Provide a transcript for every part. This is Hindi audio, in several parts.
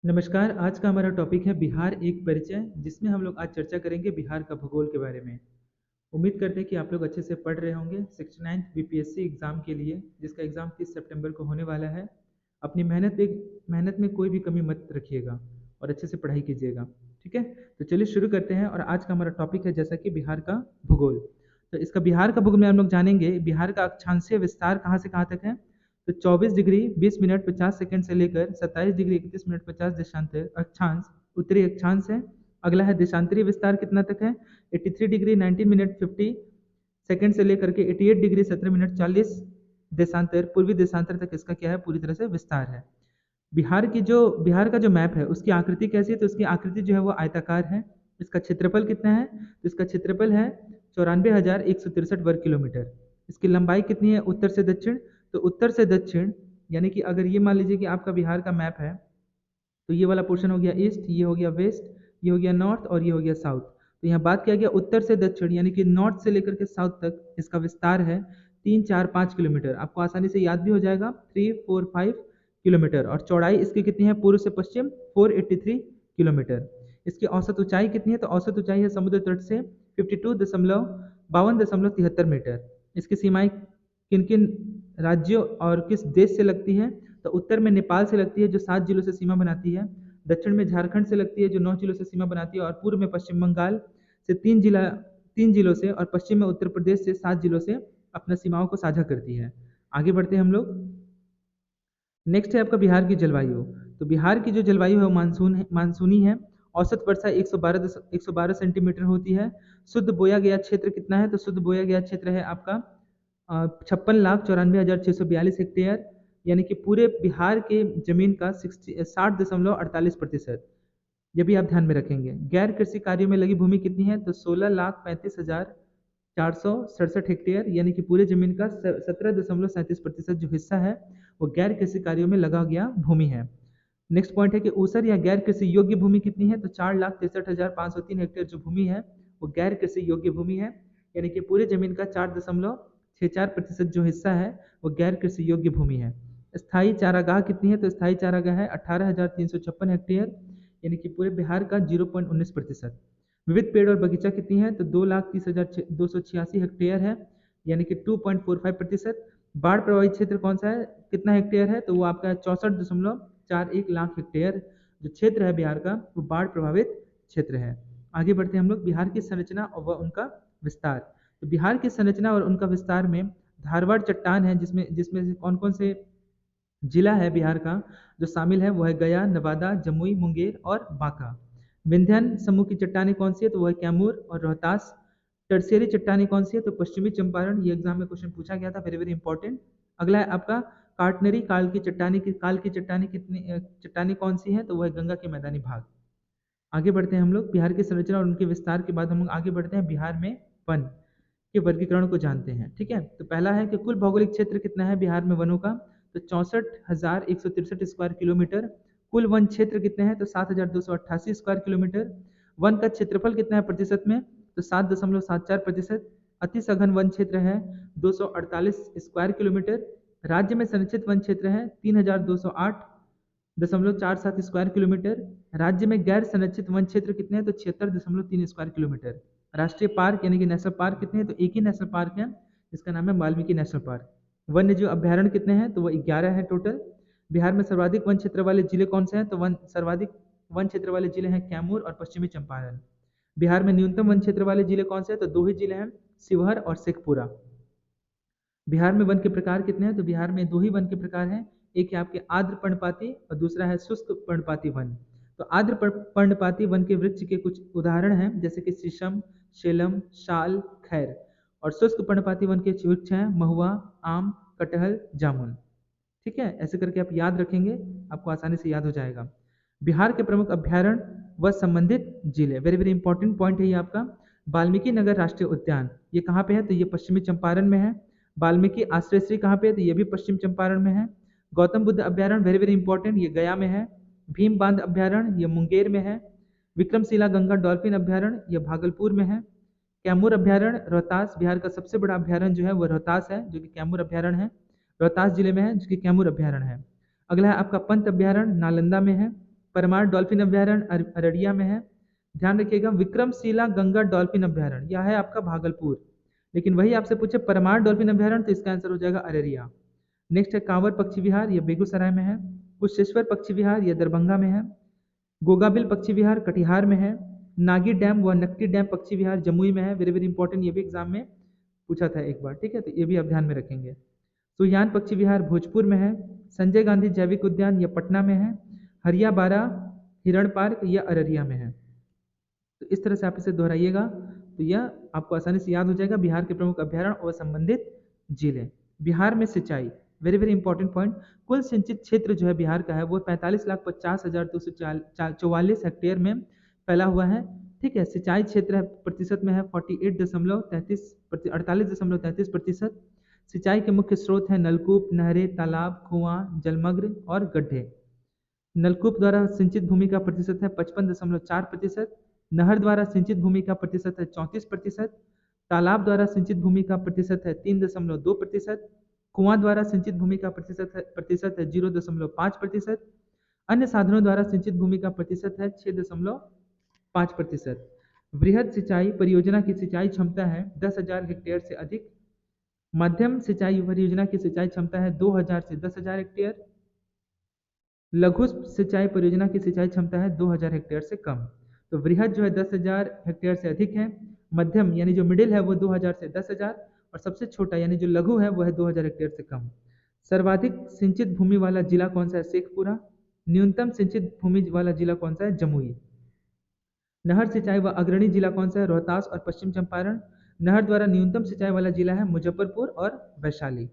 नमस्कार। आज का हमारा टॉपिक है बिहार एक परिचय, जिसमें हम लोग आज चर्चा करेंगे बिहार का भूगोल के बारे में। उम्मीद करते हैं कि आप लोग अच्छे से पढ़ रहे होंगे 69th बीपीएससी एग्ज़ाम के लिए, जिसका एग्ज़ाम 30 सितंबर को होने वाला है। अपनी मेहनत में कोई भी कमी मत रखिएगा और अच्छे से पढ़ाई कीजिएगा। ठीक है, तो चलिए शुरू करते हैं। और आज का हमारा टॉपिक है जैसा कि बिहार का भूगोल। तो इसका बिहार का भूगोल में हम लोग जानेंगे बिहार का अक्षांशीय विस्तार कहाँ से कहाँ तक है। तो 24 डिग्री 20 मिनट 50 सेकंड से लेकर 27 डिग्री 31 मिनट 50 देशांतर अक्षांश उत्तरी अक्षांश है। अगला है देशांतरीय विस्तार कितना तक है। 83 डिग्री 19 मिनट 50 सेकंड से लेकर के 88 डिग्री 17 मिनट 40 देशांतर पूर्वी देशांतर तक इसका क्या है, पूरी तरह से विस्तार है। बिहार का जो मैप है उसकी आकृति कैसी है, तो उसकी आकृति जो है वो आयताकार है। इसका क्षेत्रफल कितना है, तो इसका क्षेत्रफल है 94,163 वर्ग किलोमीटर। इसकी लंबाई कितनी है उत्तर से दक्षिण, तो उत्तर से दक्षिण यानी कि अगर ये मान लीजिए कि आपका बिहार का मैप है, तो ये वाला पोर्शन हो गया ईस्ट, ये हो गया वेस्ट, ये हो गया नॉर्थ और ये हो गया साउथ। तो यहाँ बात किया गया उत्तर से दक्षिण यानी कि नॉर्थ से लेकर के साउथ तक इसका विस्तार है 3, 4, 5 किलोमीटर। आपको आसानी से याद भी हो जाएगा 3, 4, 5 किलोमीटर। और चौड़ाई इसकी कितनी है पूर्व से पश्चिम 483 किलोमीटर। इसकी औसत ऊंचाई कितनी है, तो औसत ऊंचाई है समुद्र तट से 52.73 मीटर। इसकी सीमाएं किन किन राज्यों और किस देश से लगती है, तो उत्तर में नेपाल से लगती है जो 7 जिलों से सीमा बनाती है। दक्षिण में झारखंड से लगती है जो 9 जिलों से सीमा बनाती है। और पूर्व में पश्चिम बंगाल से 3 जिलों से, और पश्चिम में उत्तर प्रदेश से 7 जिलों से अपना सीमाओं को साझा करती है। आगे बढ़ते हैं हम लोग। नेक्स्ट है आपका बिहार की जलवायु। तो बिहार की जो जलवायु है वो मानसूनी है। औसत वर्षा 112 सेंटीमीटर होती है। शुद्ध बोया गया क्षेत्र कितना है, तो शुद्ध बोया गया क्षेत्र है आपका 56,94,642 हेक्टेयर, यानी कि पूरे बिहार के जमीन का 60.48%। ये भी आप ध्यान में रखेंगे। गैर कृषि कार्यों में लगी भूमि कितनी है, तो 16,35,467 हेक्टेयर, यानी कि पूरे जमीन का 17.37% जो हिस्सा है वो गैर कृषि कार्यों में लगा गया भूमि है। नेक्स्ट पॉइंट है कि ऊसर या गैर कृषि योग्य भूमि कितनी है, तो 4,63,503 हेक्टेयर जो भूमि है वो गैर कृषि योग्य भूमि है, यानी कि पूरे जमीन का 4.64% जो हिस्सा है वो गैर कृषि योग्य भूमि है। स्थायी चारागाह कितनी है, तो स्थायी चारागाह है 18,356 हेक्टेयर, यानी कि पूरे बिहार का 0.19%। विविध पेड़ और बगीचा कितनी है, तो 2,30,286 हेक्टेयर है, यानी कि 2.45%। बाढ़ प्रभावित क्षेत्र कौन सा है, कितना हेक्टेयर है, तो वो आपका 64.41 लाख हेक्टेयर जो क्षेत्र है बिहार का वो बाढ़ प्रभावित क्षेत्र है। आगे बढ़ते हैं हम लोग। बिहार की संरचना और उनका विस्तार। तो बिहार की संरचना और उनका विस्तार में धारवाड़ चट्टान है, जिसमें जिसमें से कौन कौन से जिला है बिहार का जो शामिल है, वो है गया, नवादा, जमुई, मुंगेर और बांका। विंध्यन समूह की चट्टानें कौन सी है, तो वह है कैमूर और रोहतास। टर्शियरी चट्टानें कौन सी है, तो पश्चिमी चंपारण। ये एग्जाम में क्वेश्चन पूछा गया था, वेरी वेरी इंपॉर्टेंट। अगला है आपका कार्टनरी काल की चट्टानें कौन सी है, तो वह है गंगा के मैदानी भाग। आगे बढ़ते हैं हम लोग। बिहार की संरचना और उनके विस्तार के बाद हम लोग आगे बढ़ते हैं बिहार में वन के वर्गीकरण को जानते हैं। ठीक है, तो पहला है कि कुल भौगोलिक क्षेत्र कितना है बिहार में वनों का, तो 64,163 स्क्वायर किलोमीटर। कुल वन क्षेत्र कितने हैं, तो 7,288 स्क्वायर किलोमीटर। वन का क्षेत्रफल कितना है प्रतिशत में, तो 7.74%। अति सघन वन क्षेत्र है 248 स्क्वायर किलोमीटर। राज्य में संरक्षित वन क्षेत्र है 3,208.47 स्क्वायर किलोमीटर। राज्य में गैर संरक्षित वन क्षेत्र कितने हैं, तो 76.3 स्क्वायर किलोमीटर। राष्ट्रीय पार्क यानी कि नेशनल पार्क कितने हैं, तो एक ही नेशनल पार्क है, इसका नाम है वाल्मीकि नेशनल पार्क। वन्य जीव अभ्यारण्य कितने हैं, तो वो 11 है टोटल। बिहार में सर्वाधिक वन क्षेत्र वाले जिले कौन से हैं, तो सर्वाधिक वन क्षेत्र वाले जिले हैं कैमूर और पश्चिमी चंपारण। बिहार में न्यूनतम वन क्षेत्र वाले जिले कौन से हैं, तो 2 ही जिले हैं, शिवहर और शेखपुरा। बिहार में वन के प्रकार कितने हैं, तो बिहार में 2 ही वन के प्रकार हैं, एक है आपके आर्द्र पर्णपाती और दूसरा है शुष्क पर्णपाती वन। तो आर्द्र पर्णपाती वन के वृक्ष के कुछ उदाहरण हैं, जैसे कि शीशम, शेलम, शाल, खैर। और शुष्क पर्णपाती वन के वृक्ष हैं महुआ, आम, कटहल, जामुन। ठीक है, ऐसे करके आप याद रखेंगे, आपको आसानी से याद हो जाएगा। बिहार के प्रमुख अभ्यारण्य व संबंधित जिले, वेरी वेरी इंपॉर्टेंट पॉइंट है ये आपका। वाल्मीकि नगर राष्ट्रीय उद्यान, ये कहाँ पे है, तो ये पश्चिमी चंपारण में है। वाल्मीकि आश्रयश्री कहाँ पे है, तो ये भी पश्चिम चंपारण में है। गौतम बुद्ध अभ्यारण्य, वेरी वेरी इंपॉर्टेंट, ये गया में है। भीम बांध अभ्यारण्य, ये मुंगेर में है। विक्रमशिला गंगा डॉल्फिन अभ्यारण्य, ये भागलपुर में है। कैमूर अभ्यारण्य रोहतास, बिहार का सबसे बड़ा अभ्यारण्य जो है वो रोहतास है, जो कि कैमूर अभ्यारण्य है, रोहतास जिले में है, जो कि कैमूर अभ्यारण्य है। अगला है आपका पंत अभ्यारण्य, नालंदा में है। परमार डॉल्फिन अभ्यारण्य अररिया में है। ध्यान रखिएगा, विक्रमशिला गंगा डॉल्फिन अभ्यारण्य यह है आपका भागलपुर, लेकिन वही आपसे पूछे परमार डॉल्फिन अभ्यारण्य तो इसका आंसर हो जाएगा अररिया। नेक्स्ट है कांवर पक्षी विहार, ये बेगूसराय में है। कुशेश्वर पक्षी विहार, ये दरभंगा में है। गोगाबिल पक्षी विहार कटिहार में है। नागी डैम व नकटी डैम पक्षी विहार जमुई में है। वेरी वेरी इंपॉर्टेंट, ये भी एग्जाम में पूछा था एक बार, ठीक है, तो ये भी आप ध्यान में रखेंगे। सुयान पक्षी विहार भोजपुर में है। संजय गांधी जैविक उद्यान यह पटना में है। हरिया बारा हिरण पार्क यह अररिया में है। तो इस तरह से आप इसे दोहराइएगा तो यह आपको आसानी से याद हो जाएगा। बिहार के प्रमुख अभ्यारण्य और संबंधित जिले। बिहार में सिंचाई, वेरी वेरी इंपॉर्टेंट पॉइंट। कुल सिंचित क्षेत्र जो है बिहार का है वो 45,50,244 हेक्टेयर में फैला हुआ है, ठीक है। सिंचाई क्षेत्र प्रतिशत में है 48.33%। सिंचाई के मुख्य स्रोत हैं नलकूप, नहरें, तालाब, कुआं, जलमग्न और गड्ढे। नलकूप द्वारा सिंचित भूमि का प्रतिशत है 55.4%। नहर द्वारा सिंचित भूमि का प्रतिशत है 34%। तालाब द्वारा सिंचित भूमि का प्रतिशत है 3.2%। कुआं द्वारा सिंचित भूमि का प्रतिशत है 0.5%। अन्य साधनों द्वारा सिंचित भूमि का प्रतिशत है 6.5%। वृहद सिंचाई परियोजना की सिंचाई क्षमता है 10,000 हेक्टेयर से अधिक। मध्यम सिंचाई परियोजना की सिंचाई क्षमता है 2,000 से 10,000 हेक्टेयर। लघु सिंचाई परियोजना की सिंचाई क्षमता है 2,000 हेक्टेयर से कम। तो वृहद जो है 10,000 हेक्टेयर से अधिक है, मध्यम यानी जो मिडिल है वो 2,000 से 10,000, और सबसे छोटा यानी जो लघु है वो है 2,000 हेक्टेयर से कम। सर्वाधिक सिंचित भूमि वाला जिला कौन सा है? शेखपुरा। न्यूनतम सिंचित भूमि वाला जिला कौन सा है? जमुई। नहर सिंचाई व अग्रणी जिला कौन सा है? रोहतास और पश्चिम चंपारण। नहर द्वारा न्यूनतम सिंचाई वाला जिला है मुजफ्फरपुर और वैशाली।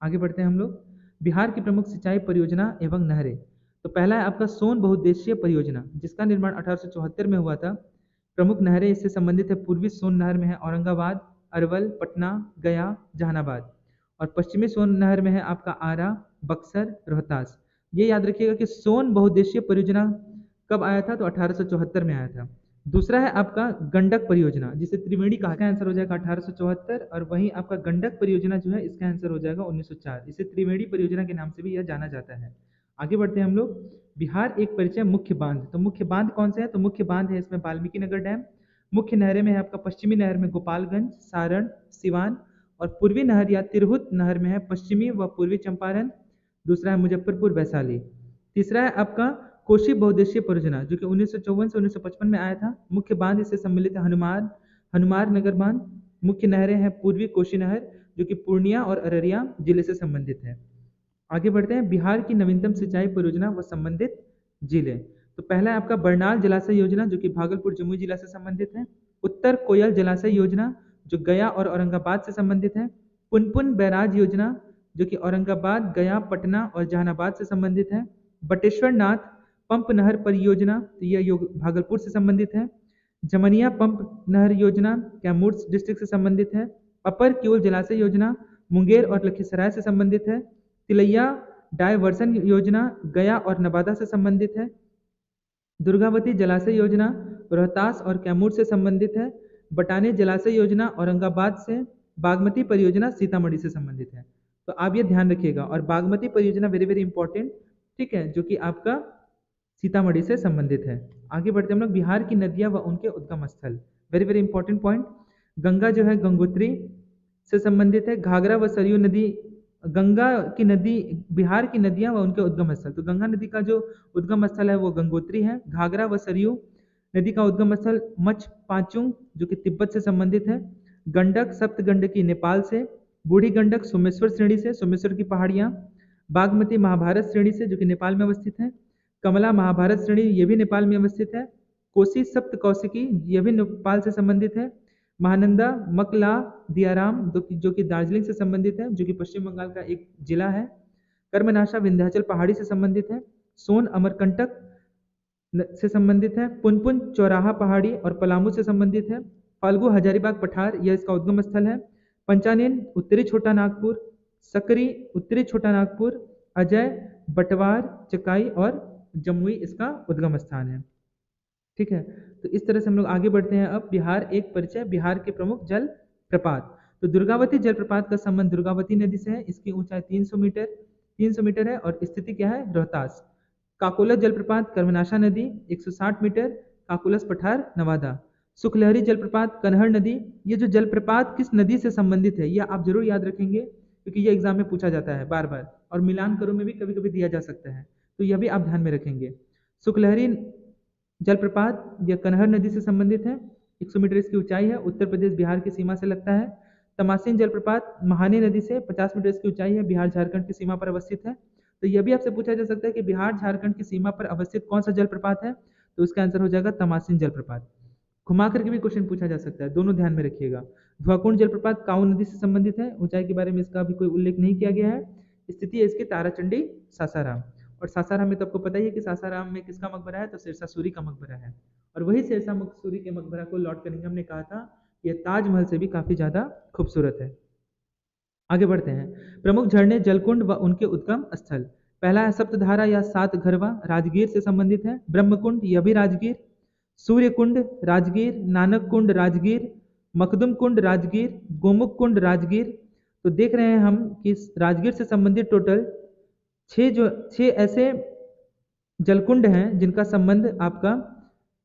आगे बढ़ते हैं हम लोग। बिहार की प्रमुख सिंचाई परियोजना एवं नहरें। तो पहला है आपका सोन बहुउद्देशीय परियोजना, जिसका निर्माण 1874 में हुआ था। प्रमुख नहरें इससे संबंधित है पूर्वी सोन नहर में है औरंगाबाद, अरवल, पटना, गया, जहानाबाद, और पश्चिमी सोन नहर में है आपका आरा, बक्सर, रोहतास। ये याद रखिएगा कि सोन बहुउद्देशीय परियोजना कब आया था? तो 1874 में आया था। दूसरा है आपका गंडक परियोजना, जिसे त्रिवेणी कहा, इसका आंसर हो जाएगा 1874, और वहीं आपका गंडक परियोजना जो है इसका आंसर हो जाएगा 1904। इसे त्रिवेणी परियोजना के नाम से भी यह जाना जाता है। आगे बढ़ते हैं हम लोग। बिहार एक परिचय मुख्य बांध। तो मुख्य बांध कौन से हैं? तो मुख्य बांध है इसमें वाल्मीकि नगर डैम। मुख्य नहरें में है आपका पश्चिमी नहर में गोपालगंज, सारण, सिवान, और पूर्वी नहर या तिरहुत नहर में है पश्चिमी व पूर्वी चंपारण। दूसरा है मुजफ्फरपुर, वैशाली। तीसरा है आपका कोशी बहुउद्देशीय परियोजना, जो कि 1954 से 1955 में आया था। मुख्य बांध इससे सम्मिलित है हनुमार नगर बांध। मुख्य नहरें हैं पूर्वी कोशी नहर, जो कि पूर्णिया और अररिया जिले से संबंधित है। आगे बढ़ते हैं। बिहार की नवीनतम सिंचाई परियोजना व संबंधित जिले। तो पहला है आपका बरनाल जलाशय योजना, जो कि भागलपुर जमुई जिला से संबंधित है। उत्तर कोयल जलाशय योजना, जो गया और औरंगाबाद से संबंधित है। पुनपुन बैराज योजना, जो कि औरंगाबाद, गया, पटना और जहानाबाद से संबंधित है। बटेश्वर नाथ पंप नहर परियोजना, तो यह भागलपुर से संबंधित है। जमनिया पंप नहर योजना कैमूर डिस्ट्रिक्ट से संबंधित है। अपर किउल जलाशय योजना मुंगेर और लखीसराय से संबंधित है। तिलैया डायवर्सन योजना गया और नवादा से संबंधित है। दुर्गावती जलाशय योजना रोहतास और कैमूर से संबंधित है। बटाने जलाशय योजना औरंगाबाद से। बागमती परियोजना सीतामढ़ी से संबंधित है। तो आप ये ध्यान रखिएगा, और बागमती परियोजना वेरी वेरी इंपॉर्टेंट, ठीक है, जो कि आपका सीतामढ़ी से संबंधित है। आगे बढ़ते हम लोग। बिहार की नदियां व उनके उद्गम स्थल, very very important point. Ganga जो है गंगोत्री से संबंधित है। घाघरा व सरयू नदी, गंगा की नदी, बिहार की नदियां व उनके उद्गम स्थल। तो गंगा नदी का जो उद्गम स्थल है वो गंगोत्री है। घाघरा व सरयू नदी का उद्गम स्थल मच पाचुंग, जो कि तिब्बत से संबंधित है। गंडक सप्तगंडकी नेपाल से। बूढ़ी गंडक सोमेश्वर श्रेणी से, सोमेश्वर की पहाड़ियाँ। बागमती महाभारत श्रेणी से, जो कि नेपाल में अवस्थित है। कमला महाभारत श्रेणी, ये भी नेपाल में अवस्थित है। कोसी सप्त कौशिकी, यह भी नेपाल से संबंधित है। महानंदा मकला दियाराम, जो कि दार्जिलिंग से संबंधित है, जो कि पश्चिम बंगाल का एक जिला है। कर्मनाशा विंध्याचल पहाड़ी से संबंधित है। सोन अमरकंटक से संबंधित है। पुनपुन चौराहा पहाड़ी और पलामू से संबंधित है। फाल्गु हजारीबाग पठार, यह इसका उद्गम स्थल है। पंचानेन उत्तरी छोटा नागपुर। सकरी उत्तरी छोटा नागपुर। अजय बटवार चकाई और जमुई इसका उद्गम स्थान है, ठीक है। तो इस तरह से हम लोग आगे बढ़ते हैं। अब बिहार एक परिचय, बिहार के प्रमुख जल प्रपात। तो दुर्गावती जलप्रपात का संबंध दुर्गावती नदी से है। इसकी ऊंचाई 300 मीटर है और स्थिति क्या है? रोहतास। काकोलस जलप्रपात कर्मनाशा नदी 160 मीटर, काकोलस पठार नवादा। सुखलहरी जलप्रपात कनहर नदी। ये जो जलप्रपात किस नदी से संबंधित है यह आप जरूर याद रखेंगे, क्योंकि ये एग्जाम में पूछा जाता है बार बार, और मिलान करो में भी कभी कभी दिया जा सकता है, तो यह भी आप ध्यान में रखेंगे। सुखलहरी जलप्रपात यह कनहर नदी से संबंधित है, 100 मीटर इसकी ऊंचाई है, उत्तर प्रदेश बिहार की सीमा से लगता है। तमासीन जलप्रपात महानी नदी से 50 मीटर इसकी ऊंचाई है, बिहार झारखंड की सीमा पर अवस्थित है। तो यह भी आपसे पूछा जा सकता है कि बिहार झारखंड की सीमा पर अवस्थित कौन सा जलप्रपात है, तो इसका आंसर हो जाएगा तमासीन जलप्रपात। घुमा करके भी क्वेश्चन पूछा जा सकता है, दोनों ध्यान में रखिएगा। धुआकुंड जलप्रपात काऊ नदी से संबंधित है, ऊंचाई के बारे में इसका भी कोई उल्लेख नहीं किया गया है। स्थिति है इसकी ताराचंडी सासाराम, और सासाराम में तो आपको पता ही है कि सासाराम में किसका मकबरा है, तो शेरशाह सूरी का मकबरा है, और वही शेरशाह सूरी के मकबरा को लॉर्ड कनिंघम ने कहा था यह ताजमहल से भी काफी ज्यादा खूबसूरत है। आगे बढ़ते हैं। प्रमुख झरने जलकुंड व उनके उद्गम स्थल। पहला है सप्तधारा या सात घरवा, राजगीर से संबंधित है। ब्रह्मकुंड यह भी राजगीर। सूर्य कुंड राजगीर, नानक कुंड राजगीर, मखदुम कुंड राजगीर, गोमुख कुंड राजगीर। तो देख रहे हैं हम कि राजगीर से संबंधित टोटल छह ऐसे जलकुंड हैं जिनका संबंध आपका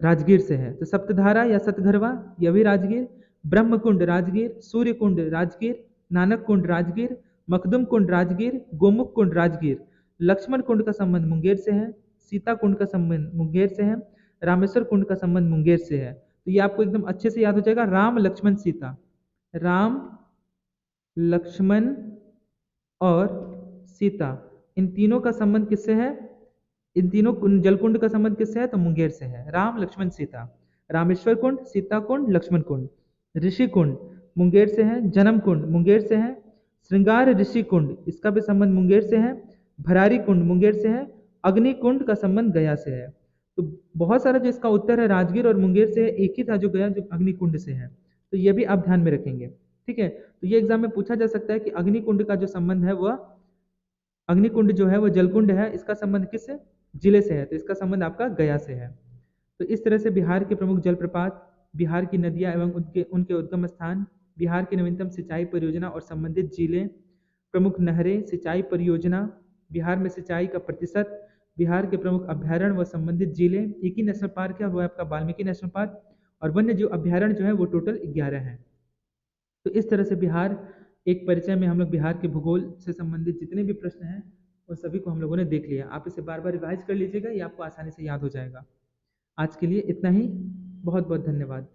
राजगीर से है। तो सप्तधारा या सतघरवा यह भी राजगीर, ब्रह्मकुंड राजगीर, सूर्य कुंड राजगीर, नानक कुंड राजगीर, मखदुम कुंड राजगीर, गोमुख कुंड राजगीर। लक्ष्मण कुंड का संबंध मुंगेर से है, सीता कुंड का संबंध मुंगेर से है, रामेश्वर कुंड का संबंध मुंगेर से है। तो ये आपको एकदम अच्छे से याद हो जाएगा, राम लक्ष्मण सीता, राम लक्ष्मण और सीता, इन तीनों का संबंध किससे है, इन तीनों जलकुंड का संबंध किससे है, तो मुंगेर से है। राम लक्ष्मण सीता, रामेश्वर कुंड, सीता कुंड, लक्ष्मण कुंड। ऋषि कुंड मुंगेर से है, जन्म कुंड मुंगेर से है, श्रृंगार ऋषि कुंड इसका भी संबंध मुंगेर से है, भरारी कुंड मुंगेर से है, अग्नि कुंड का संबंध गया से है। तो बहुत सारा जो इसका उत्तर है राजगीर और मुंगेर से है, एक ही था जो गया जो अग्नि कुंड से है। तो ये भी आप ध्यान में रखेंगे, ठीक है। तो ये एग्जाम में पूछा जा सकता है कि अग्नि कुंड का जो संबंध है वह, अग्निकुंड जो है वो जलकुंड है, इसका संबंध किस जिले से है, तो इसका संबंध आपका गया से है। तो इस तरह से बिहार के प्रमुख जलप्रपात, बिहार की नदियां एवं उनके उनके उद्गम स्थान, बिहार की नवीनतम सिंचाई परियोजना और संबंधित जिले, प्रमुख नहरें, सिंचाई परियोजना, बिहार में सिंचाई का प्रतिशत, बिहार के प्रमुख अभ्यारण्य व संबंधित जिले। एक ही नेशनल पार्क है वो है आपका वाल्मीकि नेशनल पार्क, और वन्य जीव अभ्यारण्य जो है वो टोटल 11 हैं। तो इस तरह से बिहार एक परिचय में हम लोग बिहार के भूगोल से संबंधित जितने भी प्रश्न हैं उन सभी को हम लोगों ने देख लिया। आप इसे बार बार रिवाइज कर लीजिएगा, ये आपको आसानी से याद हो जाएगा। आज के लिए इतना ही, बहुत बहुत धन्यवाद।